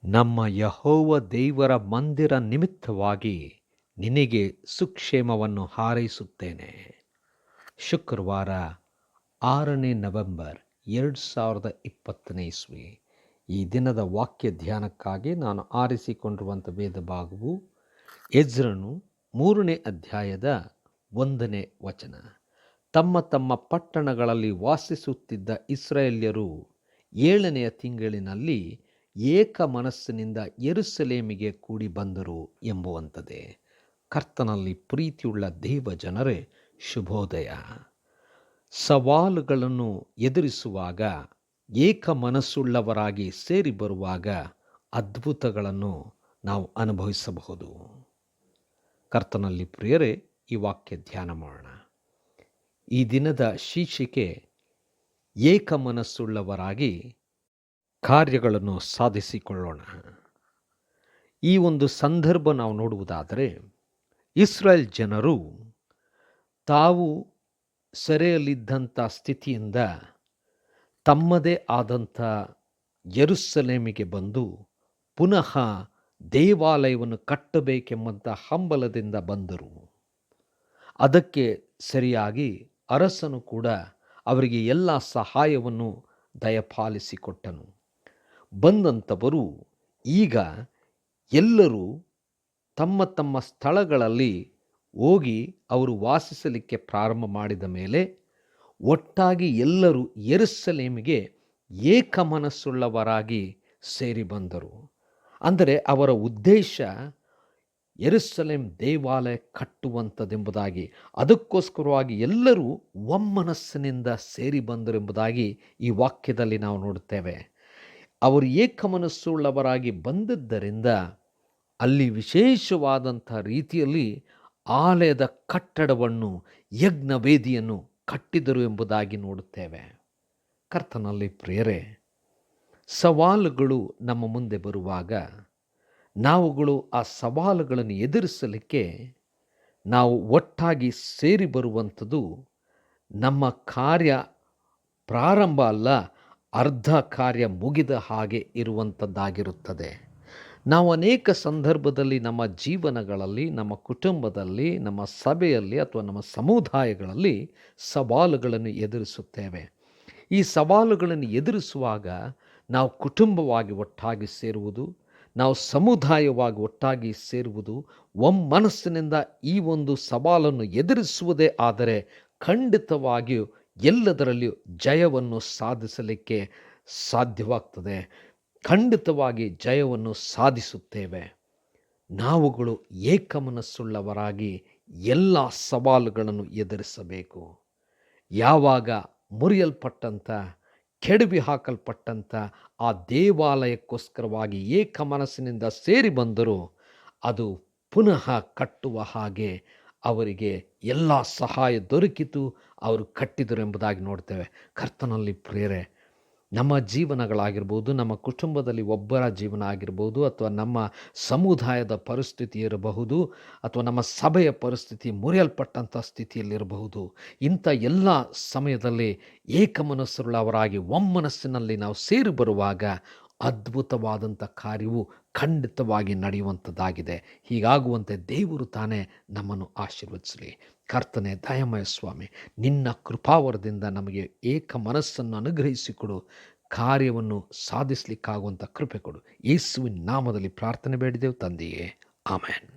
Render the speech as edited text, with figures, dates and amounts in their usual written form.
ನಮ್ಮ ಯೆಹೋವ ದೇವರ ಮಂದಿರ ನಿಮಿತ್ತವಾಗಿ ನಿನಗೆ ಸುಕ್ಷೇಮವನ್ನು ಹಾರೈಸುತ್ತೇನೆ. ಶುಕ್ರವಾರ 6ನೇ ನವೆಂಬರ್ 2020 ಇಸ್ವಿ. ಈ ದಿನದ ವಾಕ್ಯ ಧ್ಯಾನಕ್ಕಾಗಿ ನಾನು ಆರಿಸಿಕೊಂಡಿರುವಂಥ ವೇದ ಭಾಗವು ಎಜ್ರನು 3ನೇ ಅಧ್ಯಾಯದ 1ನೇ ವಚನ. ತಮ್ಮ ತಮ್ಮ ಪಟ್ಟಣಗಳಲ್ಲಿ ವಾಸಿಸುತ್ತಿದ್ದ ಇಸ್ರಾಯೇಲ್ಯರು 7ನೆಯ ತಿಂಗಳಿನಲ್ಲಿ ಏಕ ಮನಸ್ಸಿನಿಂದ ಯೆರೂಸಲೇಮಿಗೆ ಕೂಡಿ ಬಂದರು ಎಂಬುವಂಥದ್ದೇ. ಕರ್ತನಲ್ಲಿ ಪ್ರೀತಿಯುಳ್ಳ ದೇವ ಜನರೇ, ಶುಭೋದಯ. ಸವಾಲುಗಳನ್ನು ಎದುರಿಸುವಾಗ, ಏಕ ಮನಸ್ಸುಳ್ಳವರಾಗಿ ಸೇರಿ ಬರುವಾಗ ಅದ್ಭುತಗಳನ್ನು ನಾವು ಅನುಭವಿಸಬಹುದು. ಕರ್ತನಲ್ಲಿ ಪ್ರಿಯರೇ, ಈ ವಾಕ್ಯ ಧ್ಯಾನ ಮಾಡೋಣ. ಈ ದಿನದ ಶೀರ್ಷಿಕೆ ಏಕ ಮನಸ್ಸುಳ್ಳವರಾಗಿ ಕಾರ್ಯಗಳನ್ನು ಸಾಧಿಸಿಕೊಳ್ಳೋಣ. ಈ ಒಂದು ಸಂದರ್ಭ ನಾವು ನೋಡುವುದಾದರೆ, ಇಸ್ರಾಯೇಲ್ ಜನರು ತಾವು ಸೆರೆಯಲ್ಲಿದ್ದಂಥ ಸ್ಥಿತಿಯಿಂದ ತಮ್ಮದೇ ಆದಂಥ ಯೆರೂಸಲೇಮಿಗೆ ಬಂದು ಪುನಃ ದೇವಾಲಯವನ್ನು ಕಟ್ಟಬೇಕೆಂಬಂಥ ಹಂಬಲದಿಂದ ಬಂದರು. ಅದಕ್ಕೆ ಸರಿಯಾಗಿ ಅರಸನು ಕೂಡ ಅವರಿಗೆ ಎಲ್ಲ ಸಹಾಯವನ್ನು ದಯಪಾಲಿಸಿಕೊಟ್ಟನು. ಬಂದಂಥವರು ಈಗ ಎಲ್ಲರೂ ತಮ್ಮ ತಮ್ಮ ಸ್ಥಳಗಳಲ್ಲಿ ಹೋಗಿ ಅವರು ವಾಸಿಸಲಿಕ್ಕೆ ಪ್ರಾರಂಭ ಮಾಡಿದ ಮೇಲೆ ಒಟ್ಟಾಗಿ ಎಲ್ಲರೂ ಯೆರೂಸಲೇಮಿಗೆ ಏಕ ಮನಸ್ಸುಳ್ಳವರಾಗಿ ಸೇರಿ ಬಂದರು. ಅಂದರೆ ಅವರ ಉದ್ದೇಶ ಯೆರೂಸಲೇಮ್ ದೇವಾಲಯ ಕಟ್ಟುವಂಥದ್ದೆಂಬುದಾಗಿ, ಅದಕ್ಕೋಸ್ಕರವಾಗಿ ಎಲ್ಲರೂ ಒಮ್ಮನಸ್ಸಿನಿಂದ ಸೇರಿ ಬಂದರೆಂಬುದಾಗಿ ಈ ವಾಕ್ಯದಲ್ಲಿ ನಾವು ನೋಡುತ್ತೇವೆ. ಅವರು ಏಕಮನಸ್ಸುಳ್ಳವರಾಗಿ ಬಂದಿದ್ದರಿಂದ ಅಲ್ಲಿ ವಿಶೇಷವಾದಂಥ ರೀತಿಯಲ್ಲಿ ಆಲಯದ ಕಟ್ಟಡವನ್ನು, ಯಜ್ಞವೇದಿಯನ್ನು ಕಟ್ಟಿದರು ಎಂಬುದಾಗಿ ನೋಡುತ್ತೇವೆ. ಕರ್ತನಲ್ಲಿ ಪ್ರಿಯರೇ, ಸವಾಲುಗಳು ನಮ್ಮ ಮುಂದೆ ಬರುವಾಗ ನಾವುಗಳು ಆ ಸವಾಲುಗಳನ್ನು ಎದುರಿಸಲಿಕ್ಕೆ ನಾವು ಒಟ್ಟಾಗಿ ಸೇರಿ ಬರುವಂಥದ್ದು ನಮ್ಮ ಕಾರ್ಯ ಪ್ರಾರಂಭ ಅಲ್ಲ, ಅರ್ಧ ಕಾರ್ಯ ಮುಗಿದ ಹಾಗೆ ಇರುವಂಥದ್ದಾಗಿರುತ್ತದೆ. ನಾವು ಅನೇಕ ಸಂದರ್ಭದಲ್ಲಿ ನಮ್ಮ ಜೀವನಗಳಲ್ಲಿ, ನಮ್ಮ ಕುಟುಂಬದಲ್ಲಿ, ನಮ್ಮ ಸಭೆಯಲ್ಲಿ ಅಥವಾ ನಮ್ಮ ಸಮುದಾಯಗಳಲ್ಲಿ ಸವಾಲುಗಳನ್ನು ಎದುರಿಸುತ್ತೇವೆ. ಈ ಸವಾಲುಗಳನ್ನು ಎದುರಿಸುವಾಗ ನಾವು ಕುಟುಂಬವಾಗಿ ಒಟ್ಟಾಗಿ ಸೇರುವುದು, ನಾವು ಸಮುದಾಯವಾಗಿ ಒಟ್ಟಾಗಿ ಸೇರುವುದು, ಒಮ್ಮನಸ್ಸಿನಿಂದ ಈ ಒಂದು ಸವಾಲನ್ನು ಎದುರಿಸುವುದೇ ಆದರೆ ಖಂಡಿತವಾಗಿಯೂ ಎಲ್ಲದರಲ್ಲಿಯೂ ಜಯವನ್ನು ಸಾಧಿಸಲಿಕ್ಕೆ ಸಾಧ್ಯವಾಗ್ತದೆ. ಖಂಡಿತವಾಗಿ ಜಯವನ್ನು ಸಾಧಿಸುತ್ತೇವೆ. ನಾವುಗಳು ಏಕಮನಸ್ಸುಳ್ಳವರಾಗಿ ಎಲ್ಲ ಸವಾಲುಗಳನ್ನು ಎದುರಿಸಬೇಕು. ಯಾವಾಗ ಮುರಿಯಲ್ಪಟ್ಟಂಥ, ಕೆಡವಿ ಹಾಕಲ್ಪಟ್ಟಂಥ ಆ ದೇವಾಲಯಕ್ಕೋಸ್ಕರವಾಗಿ ಏಕ ಮನಸ್ಸಿನಿಂದ ಸೇರಿ ಬಂದರೂ ಅದು ಪುನಃ ಕಟ್ಟುವ ಹಾಗೆ ಅವರಿಗೆ ಎಲ್ಲ ಸಹಾಯ ದೊರಕಿತು, ಅವರು ಕಟ್ಟಿದರು ಎಂಬುದಾಗಿ ನೋಡ್ತೇವೆ. ಕರ್ತನಲ್ಲಿ ಪ್ರಿಯರೇ, ನಮ್ಮ ಜೀವನಗಳಾಗಿರ್ಬೋದು, ನಮ್ಮ ಕುಟುಂಬದಲ್ಲಿ ಒಬ್ಬರ ಜೀವನ ಆಗಿರ್ಬೋದು, ಅಥವಾ ನಮ್ಮ ಸಮುದಾಯದ ಪರಿಸ್ಥಿತಿ ಇರಬಹುದು, ಅಥವಾ ನಮ್ಮ ಸಭೆಯ ಪರಿಸ್ಥಿತಿ ಮುರಿಯಲ್ಪಟ್ಟಂಥ ಸ್ಥಿತಿಯಲ್ಲಿರಬಹುದು. ಇಂಥ ಎಲ್ಲ ಸಮಯದಲ್ಲಿ ಏಕಮನಸ್ಸುಳ್ಳವರಾಗಿ ಒಮ್ಮನಸ್ಸಿನಲ್ಲಿ ನಾವು ಸೇರಿ ಬರುವಾಗ ಅದ್ಭುತವಾದಂಥ ಕಾರ್ಯವು ಖಂಡಿತವಾಗಿ ನಡೆಯುವಂಥದ್ದಾಗಿದೆ. ಹೀಗಾಗುವಂತೆ ದೇವರು ತಾನೇ ನಮ್ಮನ್ನು ಆಶೀರ್ವದಿಸಲಿ. ಕರ್ತನೆ, ದಯಾಮಯ ಸ್ವಾಮಿ, ನಿನ್ನ ಕೃಪಾವರದಿಂದ ನಮಗೆ ಏಕ ಮನಸ್ಸನ್ನು ಅನುಗ್ರಹಿಸಿಕೊಡು, ಕಾರ್ಯವನ್ನು ಸಾಧಿಸಲಿಕ್ಕಾಗುವಂಥ ಕೃಪೆ ಕೊಡು. ಯೇಸುವಿನ ನಾಮದಲ್ಲಿ ಪ್ರಾರ್ಥನೆ ಬೇಡಿದೆವು ತಂದೆಯೇ, ಆಮೆನ್.